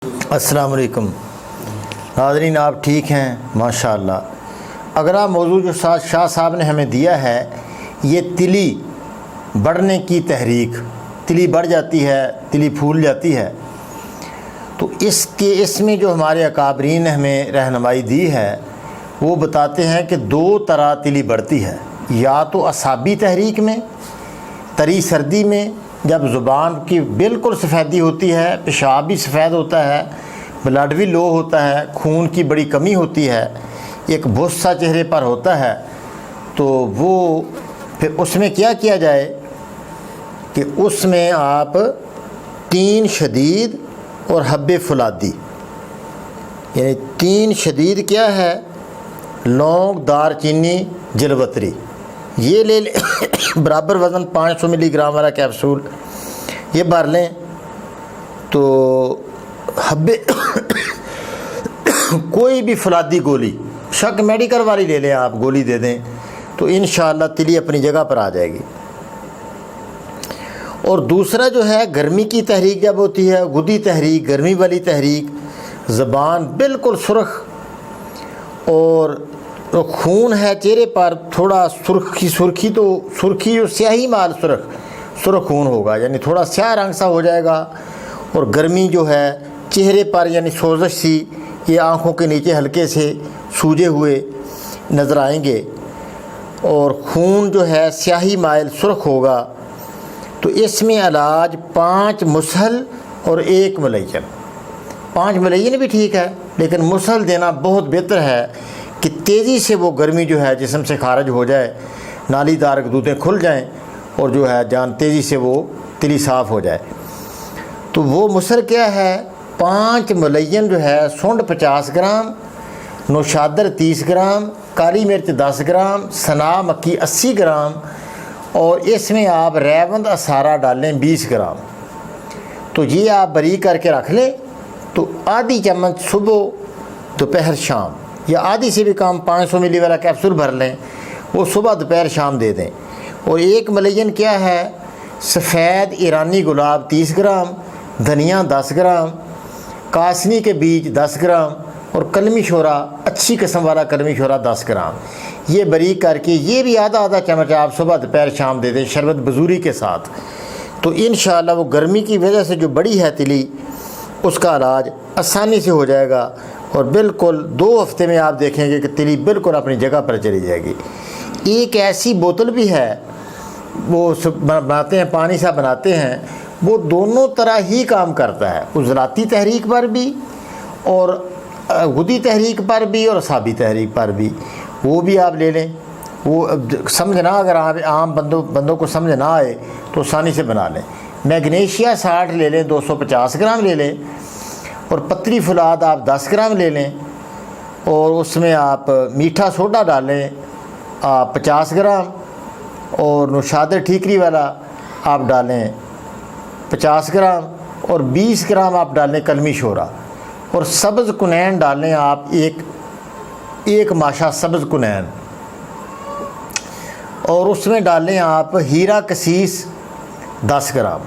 السلام علیکم ناظرین، آپ ٹھیک ہیں؟ ماشاءاللہ۔ اگلا موضوع جو شاہ صاحب نے ہمیں دیا ہے یہ تلی بڑھنے کی تحریک۔ تلی بڑھ جاتی ہے، تلی پھول جاتی ہے، تو اس میں جو ہمارے اکابرین نے ہمیں رہنمائی دی ہے وہ بتاتے ہیں کہ دو طرح تلی بڑھتی ہے، یا تو اعصابی تحریک میں، تری سردی میں جب زبان کی بالکل سفیدی ہوتی ہے، پیشاب بھی سفید ہوتا ہے، بلڈ بھی لو ہوتا ہے، خون کی بڑی کمی ہوتی ہے، ایک بھوسا چہرے پر ہوتا ہے، تو وہ پھر اس میں کیا کیا جائے کہ اس میں آپ تین شدید اور حب فولادی، یعنی تین شدید کیا ہے؟ لونگ، دار چینی، جلوتری، یہ لے لیں برابر وزن 500 ملی گرام والا کیپسول یہ بھر لیں۔ تو حب کوئی بھی فولادی گولی، شک میڈیکل والی لے لیں، آپ گولی دے دیں تو انشاءاللہ تلی اپنی جگہ پر آ جائے گی۔ اور دوسرا جو ہے گرمی کی تحریک جب ہوتی ہے، گدی تحریک، گرمی والی تحریک، زبان بالکل سرخ اور خون ہے چہرے پر، تھوڑا سرخی اور سیاہی مال سرخ خون ہوگا، یعنی تھوڑا سیاہ رنگ سا ہو جائے گا، اور گرمی جو ہے چہرے پر یعنی سوزش سی، یہ آنکھوں کے نیچے ہلکے سے سوجے ہوئے نظر آئیں گے، اور خون جو ہے سیاہی مائل سرخ ہوگا، تو اس میں علاج 5 مسحل اور 1 ملین۔ 5 ملین بھی ٹھیک ہے، لیکن مسحل دینا بہت بہتر ہے کہ تیزی سے وہ گرمی جو ہے جسم سے خارج ہو جائے، نالی دار دودیں کھل جائیں، اور جو ہے جان تیزی سے وہ تلی صاف ہو جائے۔ تو وہ مسحل کیا ہے؟ 5 ملین جو ہے، سونڈ 50 گرام، نوشادر 30 گرام، کالی مرچ 10 گرام، سنا مکھی 80 گرام، اور اس میں آپ ریوند اسارہ ڈالیں 20 گرام۔ تو یہ آپ باریک کر کے رکھ لیں، تو آدھی چمچ صبح، دوپہر، شام، یا آدھی سے بھی کم 500 ملی والا کیپسول بھر لیں، وہ صبح دوپہر شام دے دیں۔ اور 1 ملین کیا ہے؟ سفید ایرانی گلاب 30 گرام، دھنیا 10 گرام، کاسنی کے بیج 10 گرام، اور کلمی شورا، اچھی قسم والا کلمی شورا 10 گرام، یہ باریک کر کے یہ بھی آدھا چمچ آپ صبح دوپہر شام دے دیں شربت بزوری کے ساتھ۔ تو انشاءاللہ وہ گرمی کی وجہ سے جو بڑی ہے تلی، اس کا علاج آسانی سے ہو جائے گا، اور بالکل 2 ہفتے میں آپ دیکھیں گے کہ تلی بالکل اپنی جگہ پر چلی جائے گی۔ ایک ایسی بوتل بھی ہے، وہ بناتے ہیں، پانی سا بناتے ہیں، وہ دونوں طرح ہی کام کرتا ہے، عضلاتی تحریک پر بھی اور گدی تحریک پر بھی اور اعصابی تحریک پر بھی، وہ بھی آپ لے لیں۔ وہ سمجھنا، اگر آپ عام بندوں کو سمجھ نہ آئے تو آسانی سے بنا لیں۔ میگنیشیا 60 لے لیں، 250 گرام لے لیں، اور پتری فولاد آپ 10 گرام لے لیں، اور اس میں آپ میٹھا سوڈا ڈالیں آپ 50 گرام، اور نوشادر ٹھیکری والا آپ ڈالیں 50 گرام، اور 20 گرام آپ ڈالیں کلمی شورا، اور سبز کنین ڈالیں آپ ایک ماشا سبز کنین، اور اس میں ڈالیں آپ ہیرا کسیس 10 گرام۔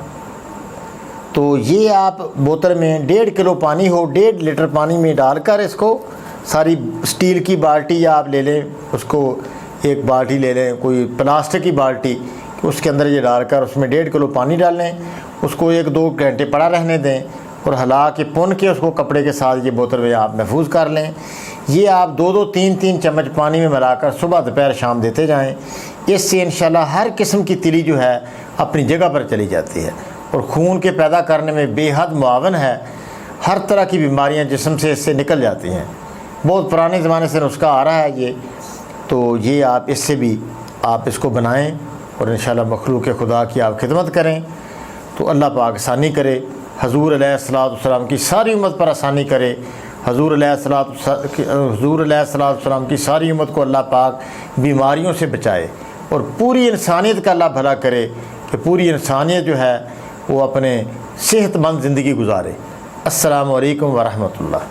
تو یہ آپ بوتل میں 1.5 کلو پانی ہو، 1.5 لیٹر پانی میں ڈال کر اس کو ساری، اسٹیل کی بالٹی یا آپ لے لیں، اس کو ایک بالٹی لے لیں، کوئی پلاسٹک کی بالٹی، اس کے اندر یہ ڈال کر اس میں 1.5 کلو پانی ڈال لیں، اس کو 1-2 گھنٹے پڑا رہنے دیں، اور ہلا کے پون کے اس کو کپڑے کے ساتھ یہ بوتل میں آپ محفوظ کر لیں۔ یہ آپ 2-3 چمچ پانی میں ملا کر صبح دوپہر شام دیتے جائیں، اس سے انشاءاللہ ہر قسم کی تلی جو ہے اپنی جگہ پر چلی جاتی ہے، اور خون کے پیدا کرنے میں بے حد معاون ہے، ہر طرح کی بیماریاں جسم سے اس سے نکل جاتی ہیں۔ بہت پرانے زمانے سے نسخہ آ رہا ہے یہ، تو یہ آپ اس سے بھی آپ اس کو بنائیں، اور انشاءاللہ مخلوق خدا کی آپ خدمت کریں، تو اللہ پاک آسانی کرے، حضور علیہ السلام کی ساری امت پر آسانی کرے، حضور علیہ السلام کی ساری امت کو اللہ پاک بیماریوں سے بچائے، اور پوری انسانیت کا اللہ بھلا کرے کہ پوری انسانیت جو ہے وہ اپنے صحت مند زندگی گزارے۔ السلام علیکم ورحمۃ اللہ۔